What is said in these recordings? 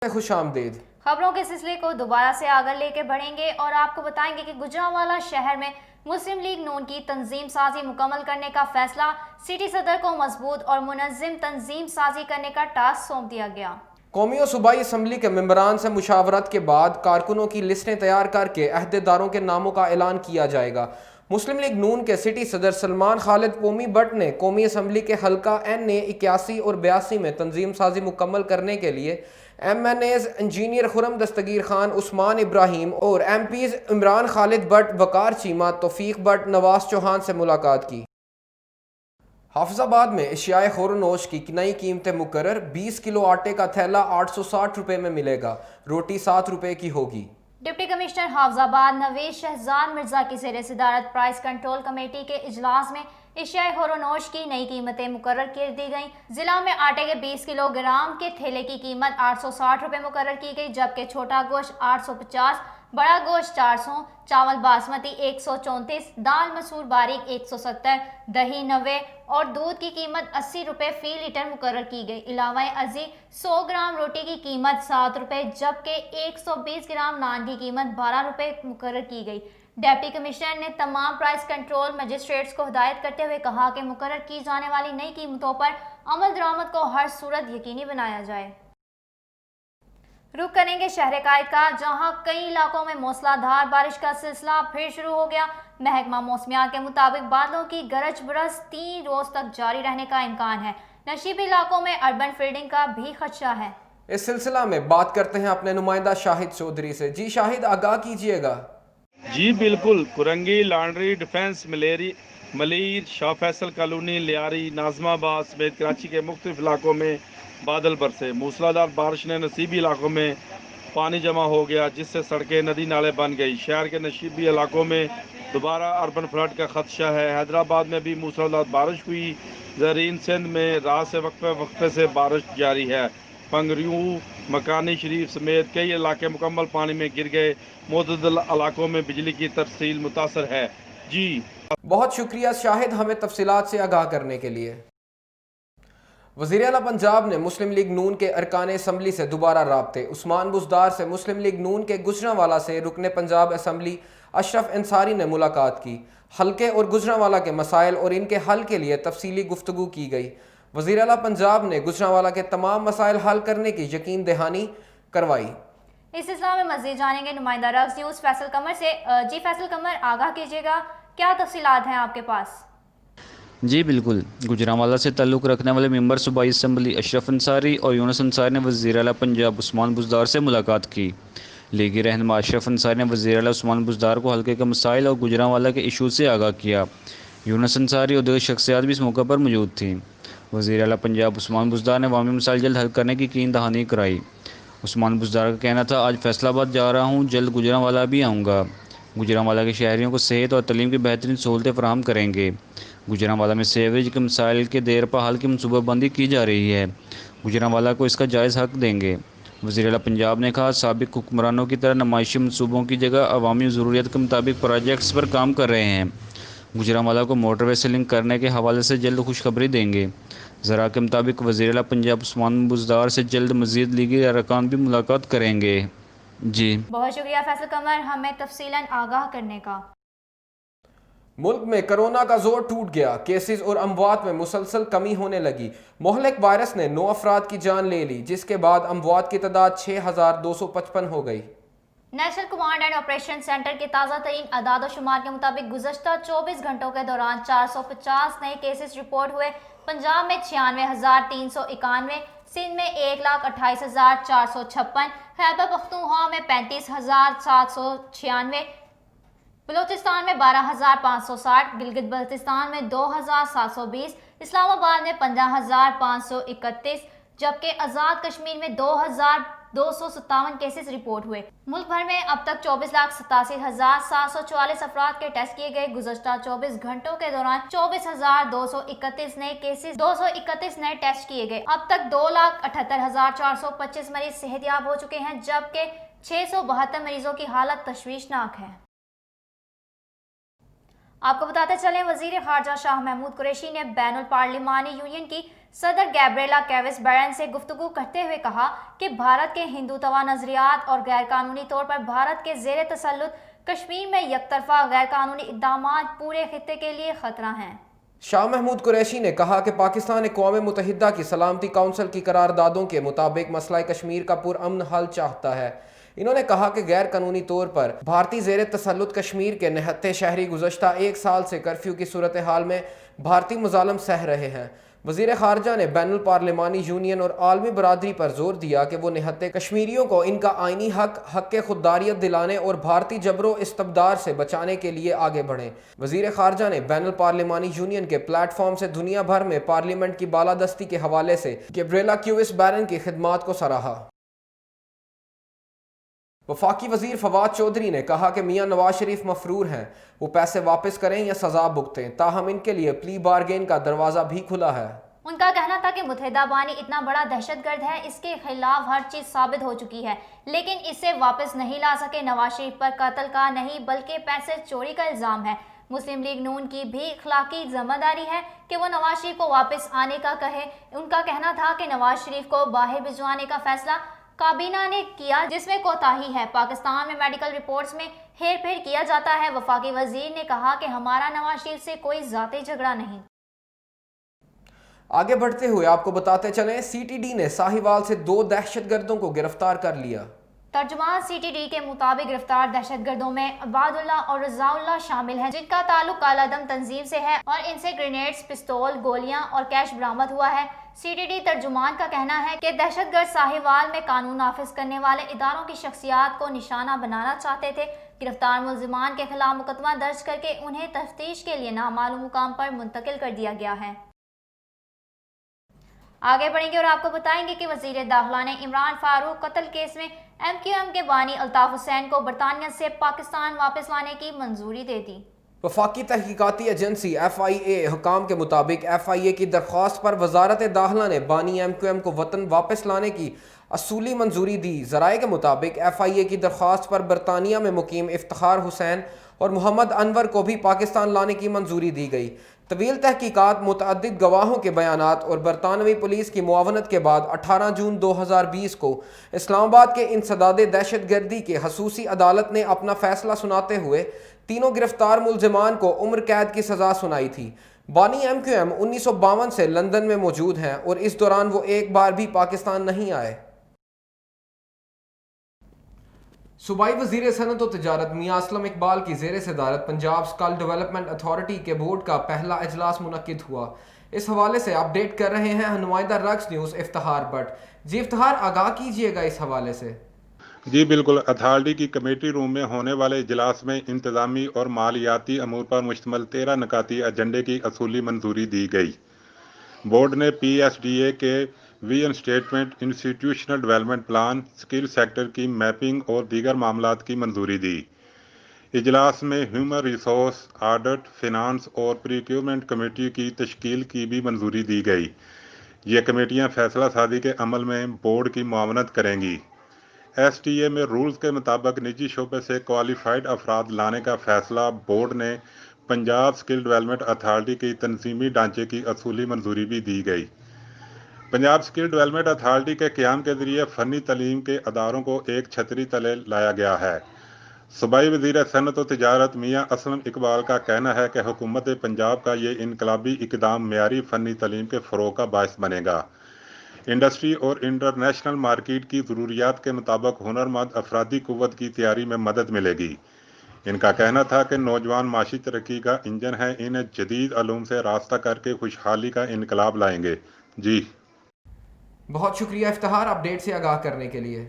خوش آمدید۔ خبروں کے سلسلے کو دوبارہ سے آگے لے کے بڑھیں گے اور آپ کو بتائیں گے کہ گوجرانوالہ شہر میں مسلم لیگ نون کی تنظیم سازی مکمل کرنے کا فیصلہ، سٹی صدر کو مضبوط اور منظم تنظیم سازی کرنے کا ٹاسک سونپ دیا گیا۔ قومی و صوبائی اسمبلی کے ممبران سے مشاورت کے بعد کارکنوں کی لسٹیں تیار کر کے عہدیداروں کے ناموں کا اعلان کیا جائے گا۔ مسلم لیگ نون کے سٹی صدر سلمان خالد پومی بٹ نے قومی اسمبلی کے حلقہ این اے 81 اور 82 میں تنظیم سازی مکمل کرنے کے لیے M N As engineer Khurram Dastgir Khan, Usman Ibrahim اور ایم پیز عمران خالد بٹ، وقار چیمہ، توفیق بٹ، نواز چوہان سے ملاقات کی۔ حافظ آباد میں اشیاء خور و نوش کی نئی قیمتیں مقرر، 20 کلو آٹے کا تھیلا 860 روپے میں ملے گا، روٹی 7 روپے کی ہوگی۔ ڈپٹی کمشنر حافظ آباد نوید شہزاد مرزا کی زیر صدارت پرائس کنٹرول کمیٹی کے اجلاس میں اشیاء خور و نوش کی نئی قیمتیں مقرر کر دی گئیں۔ ضلع میں آٹے کے 20 کلو گرام کے تھیلے کی قیمت 860 روپے مقرر کی گئی، جبکہ چھوٹا گوشت 850، بڑا گوشت 400، چاول باسمتی 134، دال مسور باریک 170، دہی 90 اور دودھ کی قیمت 80 روپے فی لیٹر مقرر کی گئی۔ علاوہ ازیں 100 گرام روٹی کی قیمت 7 روپے جبکہ 120 گرام نان کی قیمت 12 روپے مقرر کی گئی۔ ڈپٹی کمشنر نے تمام پرائس کنٹرول مجسٹریٹس کو ہدایت کرتے ہوئے کہا کہ مقرر کی جانے والی نئی قیمتوں پر عمل درآمد کو ہر صورت یقینی بنایا جائے۔ رخ کریں گے شہر قائد کا، جہاں کئی علاقوں میں موسلا دھار بارش کا سلسلہ پھر شروع ہو گیا۔ محکمہ موسمیات کے مطابق بادلوں کی گرج برس 3 روز تک جاری رہنے کا امکان ہے۔ نشیبی علاقوں میں اربن فلڈنگ کا بھی خدشہ ہے۔ اس سلسلہ میں بات کرتے ہیں اپنے نمائندہ شاہد چودھری سے۔ جی شاہد، آگاہ کیجیے گا۔ جی بالکل، کرنگی، لانڈری، ڈیفنس، ملیر، شاہ فیصل کالونی، لیاری، ناظم آباد سمیت کراچی کے مختلف علاقوں میں بادل برسے۔ موسلادھار بارش نے نصیبی علاقوں میں پانی جمع ہو گیا، جس سے سڑکیں ندی نالے بن گئی۔ شہر کے نشیبی علاقوں میں دوبارہ اربن فلڈ کا خدشہ ہے۔ حیدرآباد میں بھی موسلادھار بارش ہوئی۔ زرعین سندھ میں رات سے وقفے سے بارش جاری ہے۔ پنگریوں، مکانی شریف سمیت کئی علاقے مکمل پانی میں گر گئے۔ متعدد علاقوں میں بجلی کی ترسیل متاثر ہے۔ جی بہت شکریہ شاہد، ہمیں تفصیلات سے آگاہ کرنے کے لیے۔ وزیر اعلیٰ پنجاب نے مسلم لیگ نون کے ارکان اسمبلی سے دوبارہ رابطے۔ عثمان بزدار سے مسلم لیگ نون کے گوجرانوالہ سے رکن پنجاب اسمبلی اشرف انصاری نے ملاقات کی۔ حلقے اور گوجرانوالہ کے مسائل اور ان کے حل کے لیے تفصیلی گفتگو کی گئی۔ وزیر اعلیٰ پنجاب نے گوجرانوالہ کے تمام مسائل حل کرنے کی یقین دہانی کروائی۔ اس سلسلہ میں مزید جانیں گے نمائندہ رقص نیوز فیصل قمر سے۔ جی فیصل قمر، آگاہ کیجیے گا، کیا تفصیلات ہیں آپ کے پاس؟ جی بالکل، گوجرانوالہ سے تعلق رکھنے والے ممبر صوبائی اسمبلی اشرف انصاری اور یونس انصاری نے وزیر اعلیٰ پنجاب عثمان بزدار سے ملاقات کی۔ لیگی رہنما اشرف انصاری نے وزیر اعلیٰ عثمان بزدار کو حلقے کے مسائل اور گوجرانوالہ کے ایشوز سے آگاہ کیا۔ یونس انصاری اور دیگر شخصیات بھی اس موقع پر موجود تھیں۔ وزیر اعلیٰ پنجاب عثمان بزدار نے عوامی مسائل جلد حل کرنے کی یقین دہانی کرائی۔ عثمان بزدار کا کہنا تھا، آج فیصل آباد جا رہا ہوں، جلد گوجرانوالہ بھی آؤں گا۔ گوجرانوالہ کے شہریوں کو صحت اور تعلیم کی بہترین سہولتیں فراہم کریں گے۔ گوجرانوالہ میں سیوریج کے مسائل کے دیر پا حل کی منصوبہ بندی کی جا رہی ہے۔ گوجرانوالہ کو اس کا جائز حق دیں گے۔ وزیر اعلیٰ پنجاب نے کہا، سابق حکمرانوں کی طرح نمائشی منصوبوں کی جگہ عوامی ضروریات کے مطابق پروجیکٹس پر کام کر رہے ہیں۔ گوجرانوالہ کو موٹر وے سے لنک کرنے کے حوالے سے جلد خوشخبری دیں گے۔ ذرا کے مطابق وزیر اعلیٰ پنجاب عثمان بزدار سے جلد مزید لیگی ارکان بھی ملاقات کریں گے۔ جی بہت شکریہ فیصل قمر، ہمیں تفصیلاً آگاہ کرنے کا۔ ملک میں کرونا کا زور ٹوٹ گیا، کیسز اور اموات میں مسلسل کمی ہونے لگی۔ مہلک وائرس نے 9 افراد کی جان لے لی، جس کے بعد اموات کی تعداد 6255 ہو گئی۔ National command and operation centre کے تازہ ترین اعداد و شمار کے مطابق گزشتہ 24 گھنٹوں کے دوران 450 نئے کیسز رپورٹ ہوئے۔ پنجاب میں 96,391، سندھ میں 1,28,456، خیبر پختونخوا میں 35,796، بلوچستان میں 12,560، گلگت بلتستان میں 2,720، اسلام آباد میں 15,531، جبکہ آزاد کشمیر میں 2,257 کیسز رپورٹ ہوئے۔ ملک بھر میں اب تک 24,87,744 افراد کے ٹیسٹ کیے گئے۔ گزشتہ 24 گھنٹوں کے دوران 24,231 نئے کیسز، 231 نئے ٹیسٹ کیے گئے۔ اب تک 2,78,425 مریض صحت یاب ہو چکے ہیں، جبکہ 672 مریضوں کی حالت تشویشناک ہے۔ آپ کو بتاتے چلیں، وزیر خارجہ شاہ محمود قریشی نے بین الپارلیمانی یونین کی صدر گیبریلا کیوس بیرن سے گفتگو کرتے ہوئے کہا کہ بھارت کے ہندوتوا نظریات اور غیر قانونی طور پر بھارت کے زیر تسلط کشمیر میں یک طرفہ غیر قانونی اقدامات پورے خطے کے لیے خطرہ ہیں۔ شاہ محمود قریشی نے کہا کہ پاکستان اقوام متحدہ کی سلامتی کونسل کی قراردادوں کے مطابق مسئلہ کشمیر کا پرامن حل چاہتا ہے۔ انہوں نے کہا کہ غیر قانونی طور پر بھارتی زیر تسلط کشمیر کے نہتے شہری گزشتہ 1 سال سے کرفیو کی صورتحال میں بھارتی مظالم سہ رہے ہیں۔ وزیر خارجہ نے بین الپارلیمانی یونین اور عالمی برادری پر زور دیا کہ وہ نہتے کشمیریوں کو ان کا آئینی حق خودداریت دلانے اور بھارتی جبر و استبداد سے بچانے کے لیے آگے بڑھیں۔ وزیر خارجہ نے بین الپارلیمانی یونین کے پلیٹ فارم سے دنیا بھر میں پارلیمنٹ کی بالادستی کے حوالے سے گیبریلا کیوس بیرن کی خدمات کو سراہا۔ وفاقی وزیر فواد چودھری نے کہا کہ میاں نواز شریف مفرور ہیں، وہ پیسے واپس کریں یا سزا بھگتیں، تاہم ان کے لیے پلی بارگین کا دروازہ بھی کھلا ہے۔ ان کا کہنا تھا کہ متحدہ بانی اتنا بڑا دہشت گرد ہے، اس کے خلاف ہر چیز ثابت ہو چکی ہے، لیکن اسے واپس نہیں لا سکے۔ نواز شریف پر قتل کا نہیں بلکہ پیسے چوری کا الزام ہے۔ مسلم لیگ نون کی بھی اخلاقی ذمہ داری ہے کہ وہ نواز شریف کو واپس آنے کا کہے۔ ان کا کہنا تھا کہ نواز شریف کو باہر بھجوانے کا فیصلہ کابینہ نے کیا جس میں کوتاہی ہے۔ پاکستان میں میڈیکل رپورٹس میں ہیر پھیر کیا جاتا ہے۔ وفاقی وزیر نے کہا کہ ہمارا نواز شریف سے کوئی ذاتی جھگڑا نہیں۔ آگے بڑھتے ہوئے آپ کو بتاتے چلیں، سی ٹی ڈی نے ساہیوال سے 2 دہشت گردوں کو گرفتار کر لیا۔ ترجمان سی ٹی ڈی کے مطابق گرفتار دہشت گردوں میں عباد اللہ اور رضا اللہ شامل ہیں، جن کا تعلق کالعدم تنظیم سے ہے اور ان سے گرینیڈز، پستول، گولیاں اور کیش برآمد ہوا ہے۔ سی ٹی ڈی ترجمان کا کہنا ہے کہ دہشت گرد ساہیوال میں قانون نافذ کرنے والے اداروں کی شخصیات کو نشانہ بنانا چاہتے تھے۔ گرفتار ملزمان کے خلاف مقدمہ درج کر کے انہیں تفتیش کے لیے نامعلوم مقام پر منتقل کر دیا گیا ہے۔ آگے بڑھیں گے اور آپ کو بتائیں گے کہ وزیر داخلہ نے عمران فاروق قتل کیس میں ایم کیو ایم کے بانی الطاف حسین کو برطانیہ سے پاکستان واپس لانے کی منظوری دے دی۔ وفاقی تحقیقاتی ایجنسی ایف آئی اے حکام کے مطابق ایف آئی اے کی درخواست پر وزارت داخلہ نے بانی ایم کیو ایم کو وطن واپس لانے کی اصولی منظوری دی۔ ذرائع کے مطابق ایف آئی اے کی درخواست پر برطانیہ میں مقیم افتخار حسین اور محمد انور کو بھی پاکستان لانے کی منظوری دی گئی۔ طویل تحقیقات، متعدد گواہوں کے بیانات اور برطانوی پولیس کی معاونت کے بعد 18 جون 2020 کو اسلام آباد کے انسداد دہشت گردی کے خصوصی عدالت نے اپنا فیصلہ سناتے ہوئے تینوں گرفتار ملزمان کو عمر قید کی سزا سنائی تھی۔ بانی ایم کیو ایم 1952 سے لندن میں موجود ہیں اور اس دوران وہ ایک بار بھی پاکستان نہیں آئے۔ صوبائی وزیر صنعت و تجارت میاں اسلم اقبال کی زیر صدارت پنجاب اسکل ڈیولپمنٹ اتھارٹی کے بورڈ کا پہلا اجلاس منعقد ہوا۔ اس حوالے سے اپڈیٹ کر رہے ہیں نمائندہ رقص نیوز افتخار بٹ۔ جی افتخار، آگاہ کیجیے گا اس حوالے سے۔ جی بالکل، اتھارٹی کی کمیٹی روم میں ہونے والے اجلاس میں انتظامی اور مالیاتی امور پر مشتمل 13 نکاتی ایجنڈے کی اصولی منظوری دی گئی۔ بورڈ نے پی ایس ڈی اے کے vision statement, institutional development plan, skill sector کی میپنگ اور دیگر معاملات کی منظوری دی۔ اجلاس میں ہیومن ریسورس، آڈٹ، فنانس اور پریکیورمنٹ کمیٹی کی تشکیل کی بھی منظوری دی گئی۔ یہ کمیٹیاں فیصلہ سازی کے عمل میں بورڈ کی معاونت کریں گی۔ ایس ٹی اے میں رولز کے مطابق نجی شعبے سے کوالیفائڈ افراد لانے کا فیصلہ بورڈ نے پنجاب اسکل ڈیولپمنٹ اتھارٹی کی تنظیمی ڈھانچے کی اصولی منظوری بھی دی گئی۔ پنجاب اسکل ڈیولپمنٹ اتھارٹی کے قیام کے ذریعے فنی تعلیم کے اداروں کو ایک چھتری تلے لایا گیا ہے۔ صوبائی وزیر صنعت و تجارت میاں اسلم اقبال کا کہنا ہے کہ حکومت پنجاب کا یہ انقلابی اقدام معیاری فنی تعلیم کے فروغ کا باعث بنے گا۔ انڈسٹری اور انٹرنیشنل مارکیٹ کی ضروریات کے مطابق ہنرمند افرادی قوت کی تیاری میں مدد ملے گی۔ ان کا کہنا تھا کہ نوجوان معاشی ترقی کا انجن ہے، انہیں جدید علوم سے راستہ کر کے خوشحالی کا انقلاب لائیں گے۔ جی بہت شکریہ افتخار، اپڈیٹ سے آگاہ کرنے کے لیے۔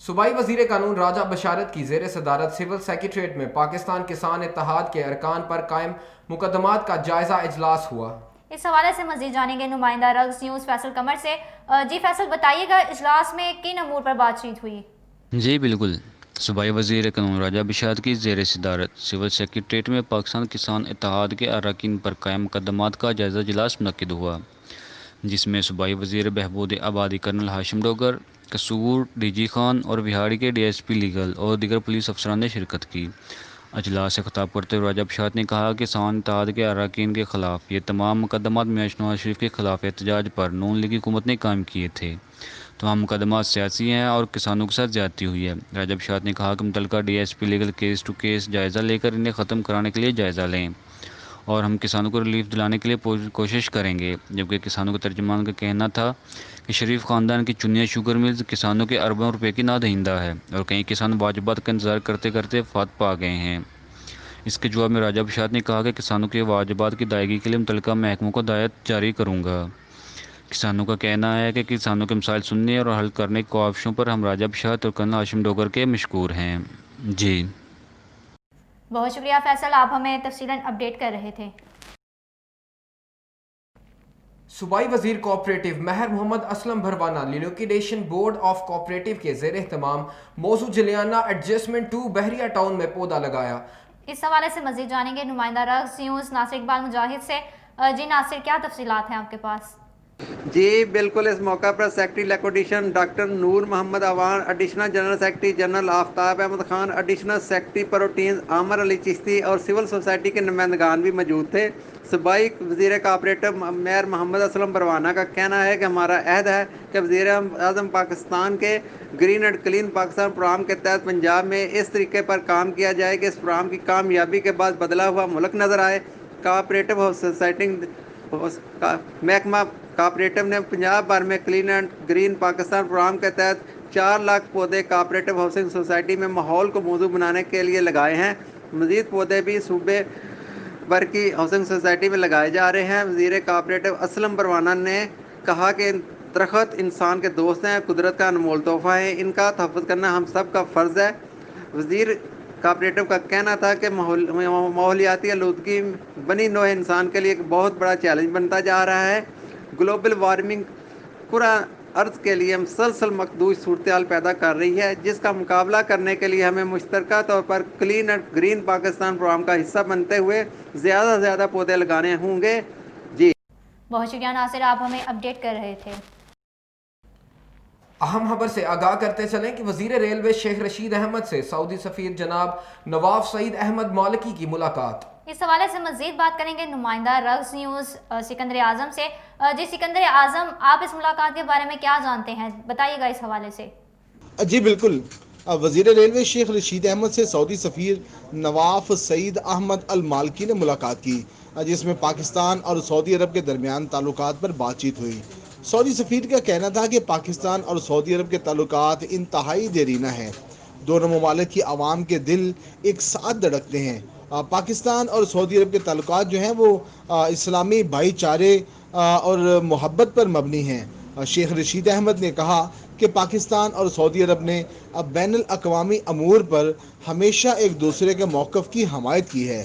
صوبائی وزیر قانون راجہ بشارت کی زیر صدارت سول سیکریٹریٹ میں پاکستان کسان اتحاد کے ارکان پر قائم مقدمات کا جائزہ اجلاس ہوا۔ اس حوالے سے مزید جانیں گے نمائندہ رقص نیوز فیصل قمر سے۔ جی فیصل، بتائیے گا اجلاس میں کن امور پر بات چیت ہوئی؟ جی بالکل، صوبائی وزیر قانون راجہ بشارت کی زیر صدارت سول سیکریٹریٹ میں پاکستان کسان اتحاد کے اراکین پر قائم مقدمات کا جائزہ اجلاس منعقد ہوا، جس میں صوبائی وزیر بہبود آبادی کرنل ہاشم ڈوگر، قصور ڈی جی خان اور بہاڑی کے ڈی ایس پی لیگل اور دیگر پولیس افسران نے شرکت کی۔ اجلاس سے خطاب کرتے ہوئے راجہ ابشاد نے کہا کہ کسان اتحاد کے اراکین کے خلاف یہ تمام مقدمات میاں نواز شریف کے خلاف احتجاج پر نون لیگی حکومت نے قائم کیے تھے۔ تمام مقدمات سیاسی ہیں اور کسانوں کے ساتھ زیادتی ہوئی ہے۔ راجہ ابشاد نے کہا کہ متعلقہ D S P legal case to case جائزہ لے کر انہیں ختم کرانے کے لیے جائزہ لیں اور ہم کسانوں کو ریلیف دلانے کے لیے کوشش کریں گے، جبکہ کسانوں کے ترجمان کا کہنا تھا کہ شریف خاندان کی چنیا شوگر ملز کسانوں کے اربوں روپے کی نادہندہ ہے اور کئی کسان واجبات کا انتظار کرتے کرتے وفات پا گئے ہیں۔ اس کے جواب میں راجہ ابشاد نے کہا کہ کسانوں کے واجبات کی ادائیگی کے لیے متعلقہ محکموں کو ہدایت جاری کروں گا۔ کسانوں کا کہنا ہے کہ کسانوں کے مسائل سننے اور حل کرنے کی کوششوں پر ہم راجہ ابشاد اور کرنل ہاشم ڈوگر کے مشکور ہیں۔ جی بہت شکریہ فیصل، آپ ہمیں تفصیلاً اپڈیٹ کر رہے تھے۔ صوبائی وزیر cooperative Mehr Muhammad Aslam Bharwana relocation board of cooperative کے زیر اہتمام موضوع جلیانہ ایڈجسٹمنٹ 2 بحریہ ٹاؤن میں پودا لگایا۔ اس حوالے سے مزید جانیں گے نمائندہ رگز نیوز ناصر اقبال مجاہد سے۔ جی ناصر، کیا تفصیلات ہیں آپ کے پاس؟ جی بالکل، اس موقع پر secretary liquidation doctor Noor Muhammad Awan, additional general secretary general Aftab Ahmad Khan, additional secretary proteins Amir Ali Chishti اور سول سوسائٹی کے نمائندگان بھی موجود تھے۔ صوبائی وزیر کوآپریٹو مہر محمد اسلم بھروانہ کا کہنا ہے کہ ہمارا عہد ہے کہ وزیر اعظم پاکستان کے green and clean Pakistan programme کے تحت پنجاب میں اس طریقے پر کام کیا جائے کہ اس پروگرام کی کامیابی کے بعد بدلا ہوا ملک نظر آئے۔ کوآپریٹو سوسائٹی محکمہ کوآپریٹو نے پنجاب بھر میں clean and green Pakistan programme کے تحت 4 لاکھ پودے کوآپریٹو ہاؤسنگ سوسائٹی میں ماحول کو موزوں بنانے کے لیے لگائے ہیں۔ مزید پودے بھی صوبے بھر کی ہاؤسنگ سوسائٹی میں لگائے جا رہے ہیں۔ وزیر کوآپریٹو اسلم بھروانہ نے کہا کہ درخت انسان کے دوست ہیں، قدرت کا انمول تحفہ ہے، ان کا تحفظ کرنا ہم سب کا فرض ہے۔ وزیر کوآپریٹو کا کہنا تھا کہ ماحولیاتی آلودگی بنی نوع انسان کے لیے ایک بہت بڑا چیلنج بنتا جا رہا ہے۔ گلوبل وارمنگ پورا ارض کے لیے مسلسل مقدوش صورتحال پیدا کر رہی ہے، جس کا مقابلہ کرنے کے لیے ہمیں مشترکہ طور پر clean and green Pakistan programme کا حصہ بنتے ہوئے زیادہ سے زیادہ پودے لگانے ہوں گے۔ جی بہت شکریہ ناصر، آپ ہمیں اپڈیٹ کر رہے تھے۔ اہم خبر سے آگاہ کرتے چلیں کہ وزیر ریلوے شیخ رشید احمد سے سعودی سفیر جناب نواف سعید احمد مالکی کی ملاقات۔ اس حوالے سے مزید بات کریں گے نمائندہ رگز نیوز سکندر اعظم سے۔ جی سکندر اعظم، آپ اس ملاقات کے بارے میں کیا جانتے ہیں، بتائیے گا اس حوالے سے۔ جی بالکل، وزیر ریلوے شیخ رشید احمد سے سعودی سفیر نواف سعید احمد المالکی نے ملاقات کی، جس میں پاکستان اور سعودی عرب کے درمیان تعلقات پر بات چیت ہوئی۔ سعودی سفیر کا کہنا تھا کہ پاکستان اور سعودی عرب کے تعلقات انتہائی دیرینہ ہیں، دونوں ممالک کی عوام کے دل ایک ساتھ دھڑکتے ہیں۔ پاکستان اور سعودی عرب کے تعلقات جو ہیں وہ اسلامی بھائی چارے اور محبت پر مبنی ہیں۔ شیخ رشید احمد نے کہا کہ پاکستان اور سعودی عرب نے بین الاقوامی امور پر ہمیشہ ایک دوسرے کے موقف کی حمایت کی ہے۔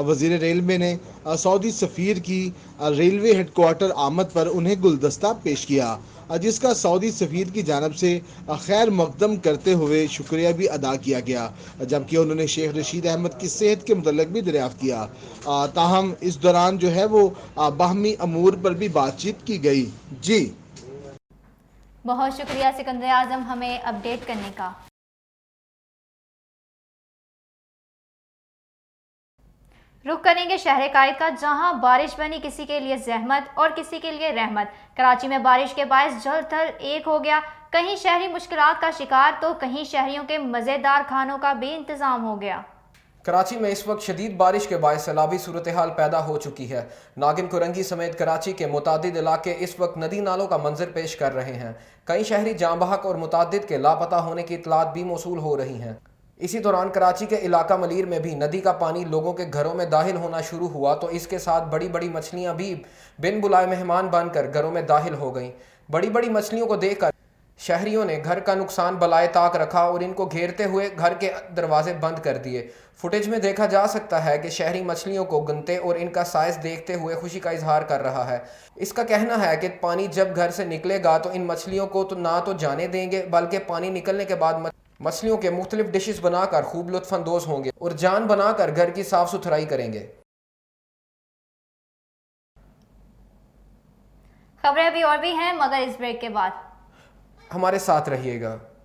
وزیر ریلوے نے سعودی سفیر کی ریلوے ہیڈ کوارٹر آمد پر انہیں گلدستہ پیش کیا، جس کا سعودی سفیر کی جانب سے خیر مقدم کرتے ہوئے شکریہ بھی ادا کیا گیا، جبکہ انہوں نے شیخ رشید احمد کی صحت کے متعلق بھی دریافت کیا۔ تاہم اس دوران جو ہے وہ باہمی امور پر بھی بات چیت کی گئی۔ جی بہت شکریہ سکندر اعظم ہمیں اپڈیٹ کرنے کا۔ رخ کریں گے شہر قائد کا، جہاں بارش بنی کسی کے لیے زحمت اور کسی کے لیے رحمت۔ کراچی میں بارش کے باعث جل تھل ایک ہو گیا، کہیں شہری مشکلات کا شکار تو کہیں شہریوں کے مزیدار کھانوں کا بھی انتظام ہو گیا۔ کراچی میں اس وقت شدید بارش کے باعث سیلابی صورتحال پیدا ہو چکی ہے۔ ناگن کرنگی سمیت کراچی کے متعدد علاقے اس وقت ندی نالوں کا منظر پیش کر رہے ہیں۔ کئی شہری جاں بحق اور متعدد کے لاپتہ ہونے کی اطلاعات بھی موصول ہو رہی ہیں۔ اسی دوران کراچی کے علاقہ ملیر میں بھی ندی کا پانی لوگوں کے گھروں میں داخل ہونا شروع ہوا تو اس کے ساتھ بڑی بڑی مچھلیاں بھی بن بلائے مہمان بن کر گھروں میں داخل ہو گئیں۔ بڑی بڑی مچھلیوں کو دیکھ کر شہریوں نے گھر کا نقصان بالائے طاق رکھا اور ان کو گھیرتے ہوئے گھر کے دروازے بند کر دیے۔ فوٹیج میں دیکھا جا سکتا ہے کہ شہری مچھلیوں کو گنتے اور ان کا سائز دیکھتے ہوئے خوشی کا اظہار کر رہا ہے۔ اس کا کہنا ہے کہ پانی جب گھر سے نکلے گا تو ان مچھلیوں کو تو نہ تو جانے دیں گے بلکہ پانی نکلنے کے بعد مچھلیوں کے مختلف ڈشز بنا کر خوب لطف اندوز ہوں گے اور جان بنا کر گھر کی صاف ستھرائی کریں گے۔ خبریں ابھی اور بھی ہیں مگر اس بریک کے بعد ہمارے ساتھ رہیے گا۔